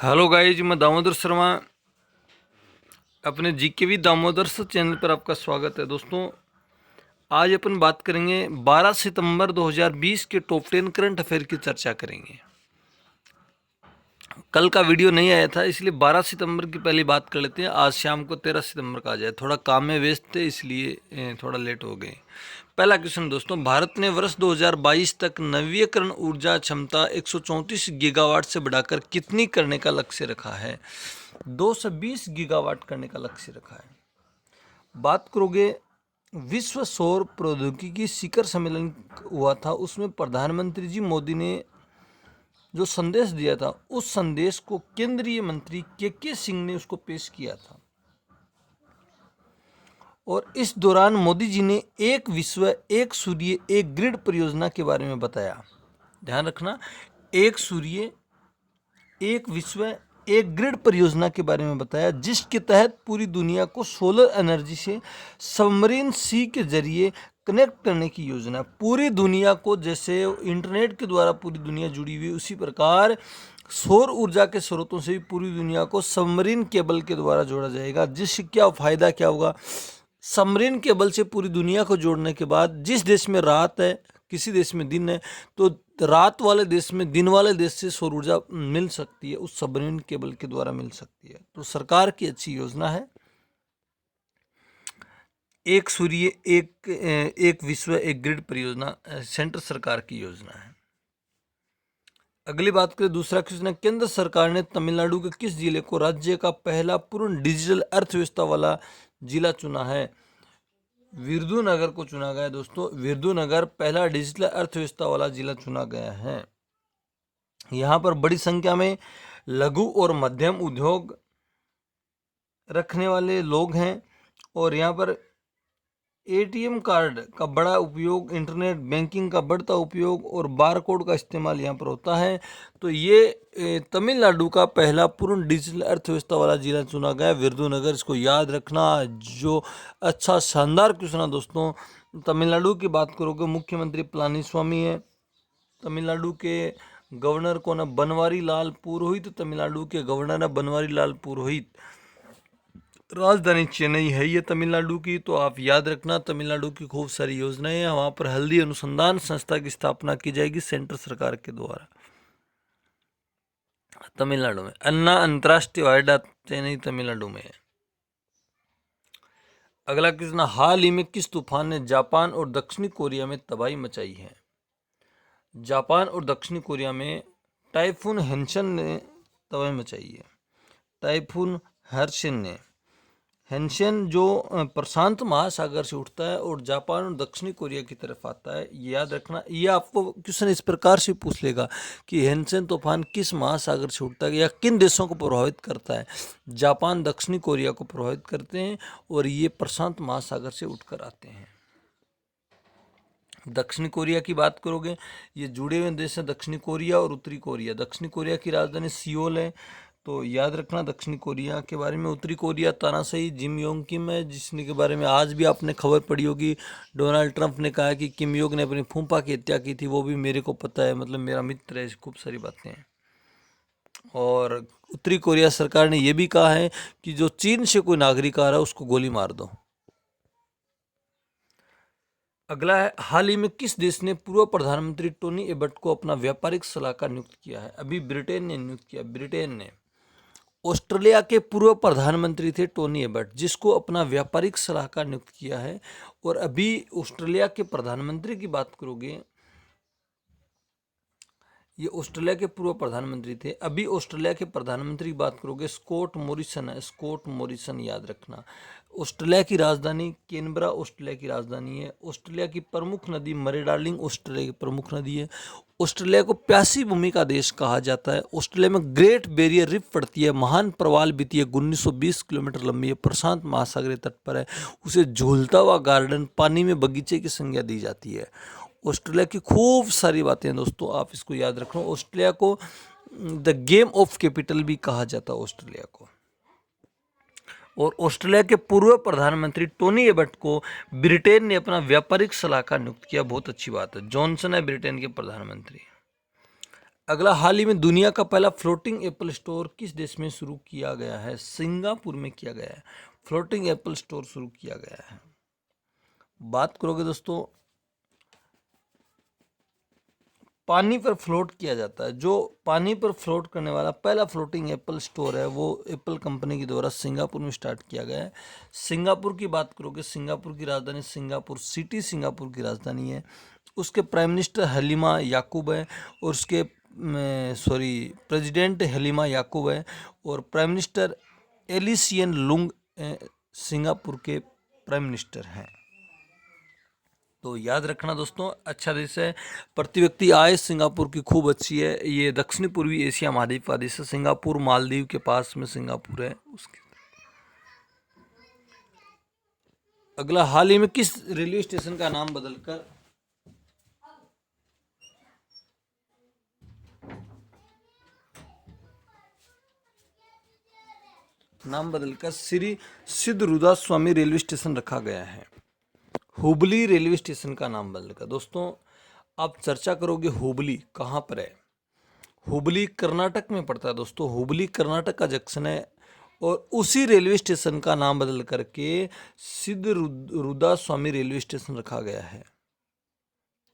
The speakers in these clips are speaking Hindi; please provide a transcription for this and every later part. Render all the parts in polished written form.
हेलो गाइज, मैं दामोदर शर्मा अपने जीके दामोदर सर चैनल पर आपका स्वागत है। दोस्तों, आज अपन बात करेंगे 12 सितंबर 2020 के टॉप 10 करंट अफेयर की चर्चा करेंगे। कल का वीडियो नहीं आया था, इसलिए 12 सितंबर की पहली बात कर लेते हैं। आज शाम को 13 सितंबर का आ जाए। थोड़ा काम में व्यस्त थे, इसलिए थोड़ा लेट हो गए। पहला क्वेश्चन दोस्तों, भारत ने वर्ष 2022 तक नवीकरण ऊर्जा क्षमता 134 गीगावाट से बढ़ाकर कितनी करने का लक्ष्य रखा है? 220 गीगावाट करने का लक्ष्य रखा है। बात करोगे, विश्व सौर प्रौद्योगिकी शिखर सम्मेलन हुआ था, उसमें प्रधानमंत्री जी मोदी ने जो संदेश दिया था, उस संदेश को केंद्रीय मंत्री के सिंह ने उसको पेश किया था। और इस दौरान मोदी जी ने एक विश्व एक सूर्य एक ग्रिड परियोजना के बारे में बताया। ध्यान रखना, एक सूर्य एक विश्व एक ग्रिड परियोजना के बारे में बताया, जिसके तहत पूरी दुनिया को सोलर एनर्जी से सबमरीन सी के जरिए कनेक्ट करने की योजना। पूरी दुनिया को, जैसे इंटरनेट के द्वारा पूरी दुनिया जुड़ी हुई, उसी प्रकार सौर ऊर्जा के स्रोतों से भी पूरी दुनिया को सबमरीन केबल के द्वारा जोड़ा जाएगा। जिससे क्या फायदा क्या होगा? सबमरीन केबल से पूरी दुनिया को जोड़ने के बाद जिस देश में रात है, किसी देश में दिन है, तो रात वाले देश में दिन वाले देश से सौर ऊर्जा मिल सकती है, उस सबमरीन केबल के द्वारा मिल सकती है। तो सरकार की अच्छी योजना है। एक सूर्य एक विश्व एक ग्रिड परियोजना सेंट्रल सरकार की योजना है। अगली बात करें, दूसरा क्वेश्चन है, केंद्र सरकार ने तमिलनाडु के किस जिले को राज्य का पहला पूर्ण डिजिटल अर्थव्यवस्था वाला जिला चुना है? विरुधुनगर को चुना गया है। दोस्तों, विरुधुनगर पहला डिजिटल अर्थव्यवस्था वाला जिला चुना गया है। यहाँ पर बड़ी संख्या में लघु और मध्यम उद्योग रखने वाले लोग हैं, और यहाँ पर एटीएम कार्ड का बड़ा उपयोग, इंटरनेट बैंकिंग का बढ़ता उपयोग और बारकोड का इस्तेमाल यहाँ पर होता है। तो ये तमिलनाडु का पहला पूर्ण डिजिटल अर्थव्यवस्था वाला जिला चुना गया, विरुधुनगर। इसको याद रखना। जो अच्छा शानदार क्वेश्चन है दोस्तों। तमिलनाडु की बात करोगे, मुख्यमंत्री पलानीस्वामी है। तमिलनाडु के गवर्नर कौन है? बनवारी लाल पुरोहित। तमिलनाडु के गवर्नर है बनवारी लाल पुरोहित। राजधानी चेन्नई है ये तमिलनाडु की। तो आप याद रखना, तमिलनाडु की खूब सारी योजनाएं हैं। वहाँ पर हल्दी अनुसंधान संस्था की स्थापना की जाएगी सेंट्रल सरकार के द्वारा। तमिलनाडु में अन्ना अंतर्राष्ट्रीय हवाई अड्डा चेन्नई तमिलनाडु में है। अगला क्वेश्चन, हाल ही में किस तूफान ने जापान और दक्षिणी कोरिया में तबाही मचाई है? जापान और दक्षिणी कोरिया में टाइफून हेंशन ने तबाही मचाई है। टाइफून हर्षिन ने। हेंशन जो प्रशांत महासागर से उठता है और जापान और दक्षिणी कोरिया की तरफ आता है, ये याद रखना। ये आपको क्वेश्चन इस प्रकार से पूछ लेगा कि हेंशन तूफान किस महासागर से उठता है या किन देशों को प्रभावित करता है? जापान दक्षिणी कोरिया को प्रभावित करते हैं, और ये प्रशांत महासागर से उठकर आते हैं। दक्षिणी कोरिया की बात करोगे, ये जुड़े हुए देश हैं, दक्षिणी कोरिया और उत्तरी कोरिया। दक्षिणी कोरिया की राजधानी सियोल है, तो याद रखना दक्षिणी कोरिया के बारे में। उत्तरी कोरिया तानाशाही जिम योंग किम है, जिसने के बारे में आज भी आपने खबर पढ़ी होगी। डोनाल्ड ट्रंप ने कहा कि किम योंग ने अपनी फूफा की हत्या की थी, वो भी मेरे को पता है, मतलब मेरा मित्र है। खूब सारी बातें हैं। और उत्तरी कोरिया सरकार ने यह भी कहा है कि जो चीन से कोई नागरिक आ रहा है उसको गोली मार दो। अगला है, हाल ही में किस देश ने पूर्व प्रधानमंत्री टोनी एबट को अपना व्यापारिक सलाहकार नियुक्त किया है? अभी ब्रिटेन ने नियुक्त किया। ब्रिटेन ने। ऑस्ट्रेलिया के पूर्व प्रधानमंत्री थे टोनी एबट, जिसको अपना व्यापारिक सलाहकार नियुक्त किया है। और अभी ऑस्ट्रेलिया के प्रधानमंत्री की बात करोगे, ये ऑस्ट्रेलिया के पूर्व प्रधानमंत्री थे। अभी ऑस्ट्रेलिया के प्रधानमंत्री की बात करोगे, स्कॉट मॉरिसन है। स्कॉट मॉरिसन याद रखना। ऑस्ट्रेलिया की राजधानी कैनबरा ऑस्ट्रेलिया की राजधानी है। ऑस्ट्रेलिया की प्रमुख नदी मरे डार्लिंग ऑस्ट्रेलिया की प्रमुख नदी है। ऑस्ट्रेलिया को प्यासी भूमि का देश कहा जाता है। ऑस्ट्रेलिया में ग्रेट बैरियर रिफ पड़ती है। महान प्रवाल बीती है, 1920 किलोमीटर लंबी है, प्रशांत महासागरीय तट पर है। उसे झूलता हुआ गार्डन, पानी में बगीचे की संज्ञा दी जाती है। ऑस्ट्रेलिया की खूब सारी बातें हैं दोस्तों, आप इसको याद रखना। ऑस्ट्रेलिया को द गेम ऑफ कैपिटल भी कहा जाता है ऑस्ट्रेलिया को। और ऑस्ट्रेलिया के पूर्व प्रधानमंत्री टोनी एबट को ब्रिटेन ने अपना व्यापारिक सलाहकार नियुक्त किया। बहुत अच्छी बात है। जॉनसन है ब्रिटेन के प्रधानमंत्री। अगला, हाल ही में दुनिया का पहला फ्लोटिंग एप्पल स्टोर किस देश में शुरू किया गया है? सिंगापुर में किया गया है। फ्लोटिंग एप्पल स्टोर शुरू किया गया है। बात करोगे दोस्तों, पानी पर फ्लोट किया जाता है, जो पानी पर फ्लोट करने वाला पहला फ्लोटिंग एप्पल स्टोर है वो एप्पल कंपनी के द्वारा सिंगापुर में स्टार्ट किया गया है। सिंगापुर की बात करोगे, सिंगापुर की राजधानी सिंगापुर सिटी सिंगापुर की राजधानी है। उसके प्राइम मिनिस्टर हलीमा याकूब है, और उसके प्रेसिडेंट हलीमा याकूब है, और प्राइम मिनिस्टर एलिसियन लुंग सिंगापुर के प्राइम मिनिस्टर हैं। तो याद रखना दोस्तों, अच्छा देश है। प्रति व्यक्ति आय सिंगापुर की खूब अच्छी है। ये दक्षिण पूर्वी एशिया महाद्वीप का देश है। सिंगापुर मालदीव के पास में सिंगापुर है उसके। अगला, हाल ही में किस रेलवे स्टेशन का नाम बदलकर श्री सिद्धरूदा स्वामी रेलवे स्टेशन रखा गया है? हुबली रेलवे स्टेशन का नाम बदलकर। दोस्तों, आप चर्चा करोगे हुबली कहाँ पर है? हुबली कर्नाटक में पड़ता है दोस्तों। हुबली कर्नाटक का जंक्शन है, और उसी रेलवे स्टेशन का नाम बदल करके सिद्धरूदा स्वामी रेलवे स्टेशन रखा गया है।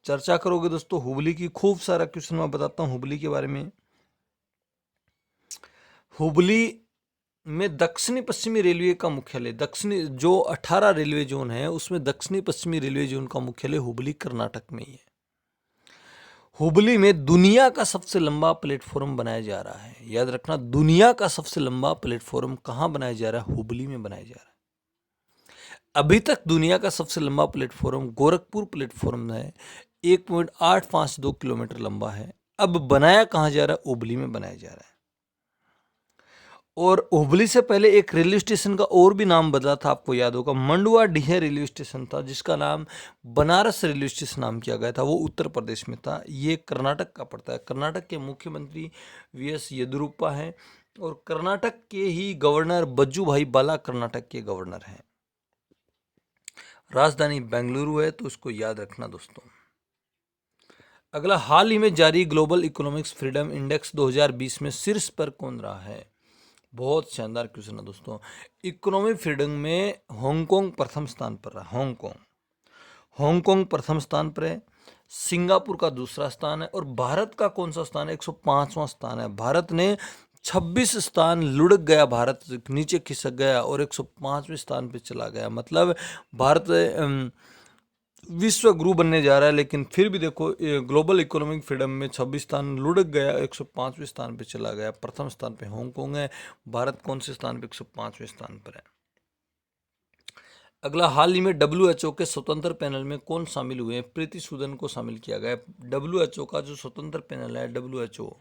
चर्चा करोगे दोस्तों हुबली की, खूब सारा क्वेश्चन मैं बताता हूँ हुबली के बारे में। हुबली में दक्षिणी पश्चिमी रेलवे का मुख्यालय, दक्षिणी जो 18 रेलवे जोन है उसमें दक्षिणी पश्चिमी रेलवे जोन का मुख्यालय हुबली कर्नाटक में ही है। हुबली में दुनिया का सबसे लंबा प्लेटफॉर्म बनाया जा रहा है। याद रखना, दुनिया का सबसे लंबा प्लेटफॉर्म कहाँ बनाया जा रहा है? हुबली में बनाया जा रहा है। अभी तक दुनिया का सबसे लंबा प्लेटफॉर्म गोरखपुर प्लेटफॉर्म है, 1.852 किलोमीटर लंबा है। अब बनाया कहाँ जा रहा है? हुबली में बनाया जा रहा है। और हुबली से पहले एक रेलवे स्टेशन का और भी नाम बदला था, आपको याद होगा, मंडुआ डीह रेलवे स्टेशन था, जिसका नाम बनारस रेलवे स्टेशन नाम किया गया था। वो उत्तर प्रदेश में था। ये कर्नाटक का पड़ता है। कर्नाटक के मुख्यमंत्री वीएस येदियुरप्पा हैं, और कर्नाटक के ही गवर्नर बज्जूभाई बाला कर्नाटक के गवर्नर हैं। राजधानी बेंगलुरु है, तो इसको याद रखना दोस्तों। अगला, हाल ही में जारी ग्लोबल इकोनॉमिक्स फ्रीडम इंडेक्स 2020 में शीर्ष पर कौन रहा है? बहुत शानदार क्वेश्चन है दोस्तों। इकोनॉमी फ्रीडम में हांगकांग प्रथम स्थान पर रहा। हांगकांग प्रथम स्थान पर है। सिंगापुर का दूसरा स्थान है, और भारत का कौन सा स्थान है? 105वां स्थान है। भारत ने 26 स्थान लुढ़क गया, भारत नीचे खिसक गया और 105वें स्थान पे चला गया। मतलब भारत विश्व गुरु बनने जा रहा है, लेकिन फिर भी देखो ग्लोबल इकोनॉमिक फ्रीडम में 26 स्थान लुढ़क गया, 105वें स्थान पे चला गया। प्रथम स्थान पे हांगकांग है। भारत कौन से स्थान पे? 105वें स्थान पर है। अगला, हाल ही में WHO के स्वतंत्र पैनल में कौन शामिल हुए हैं? प्रीति सूदन को शामिल किया गया। WHO का जो स्वतंत्र पैनल है WHO,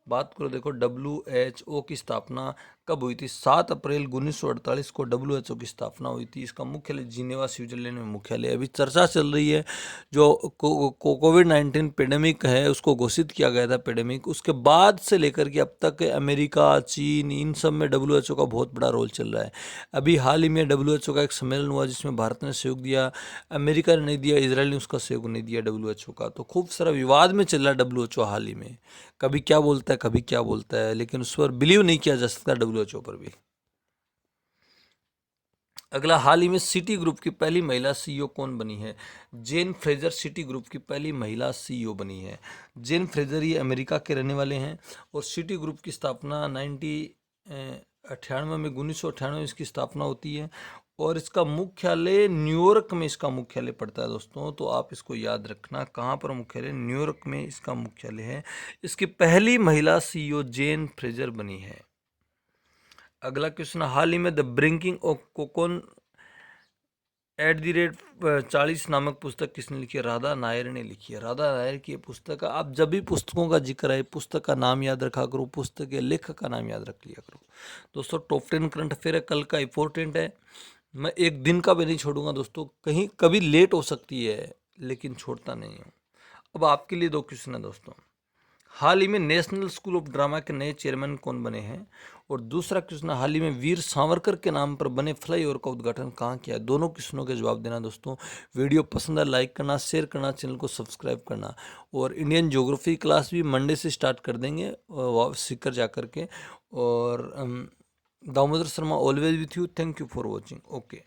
बात करो देखो, WHO की स्थापना कब हुई थी? 7 अप्रैल 1948 को WHO की स्थापना हुई थी। इसका मुख्यालय जिनेवा स्विट्जरलैंड में मुख्यालय। अभी चर्चा चल रही है, जो कोविड-19 पेंडेमिक है उसको घोषित किया गया था पेंडेमिक, उसके बाद से लेकर के अब तक अमेरिका, चीन, इन सब में WHO का बहुत बड़ा रोल चल रहा है। अभी हाल ही में WHO का एक सम्मेलन हुआ जिसमें भारत ने सहयोग दिया, अमेरिका ने नहीं दिया, इजराइल ने उसका सहयोग नहीं दिया WHO का। तो खूब सारा विवाद में चल रहा है WHO हाल ही में, कभी क्या बोलता है कभी क्या बोलता है, लेकिन उस पर बिलीव नहीं किया जा सकता WHO पर भी। अगला, हाल ही में सिटी ग्रुप की पहली महिला CEO कौन बनी है? जेन फ्रेजर सिटी ग्रुप की पहली महिला CEO बनी है। जेन फ्रेजर ये अमेरिका के रहने वाले हैं, और सिटी ग्रुप की स्थापना 1998 में इसकी स्थापना होती है, और इसका मुख्यालय न्यूयॉर्क में इसका मुख्यालय पड़ता है दोस्तों। तो आप इसको याद रखना, कहाँ पर मुख्यालय? न्यूयॉर्क में इसका मुख्यालय है। इसकी पहली महिला CEO जेन फ्रेजर बनी है। अगला क्वेश्चन, हाल ही में द ब्रिंकिंग ऑफ कोकोन @40 नामक पुस्तक किसने लिखी है? राधा नायर ने लिखी है। राधा नायर की पुस्तक, आप जब भी पुस्तकों का जिक्र है पुस्तक का नाम याद रखा करो, पुस्तक के लेखक का नाम याद रख लिया करो दोस्तों। टॉप 10 करंट अफेयर है, कल का इंपॉर्टेंट है। मैं एक दिन का भी नहीं छोड़ूंगा दोस्तों, कहीं कभी लेट हो सकती है लेकिन छोड़ता नहीं हूँ। अब आपके लिए 2 क्वेश्चन है दोस्तों। हाल ही में नेशनल स्कूल ऑफ ड्रामा के नए चेयरमैन कौन बने हैं? और दूसरा क्वेश्चन, हाल ही में वीर सावरकर के नाम पर बने फ्लाईओवर का उद्घाटन कहाँ किया है? दोनों क्वेश्चनों के जवाब देना दोस्तों। वीडियो पसंद है लाइक करना, शेयर करना, चैनल को सब्सक्राइब करना। और इंडियन ज्योग्राफी क्लास भी मंडे से स्टार्ट कर देंगे सीकर जा कर के। और Damodar Sharma always with you. Thank you for watching. Okay.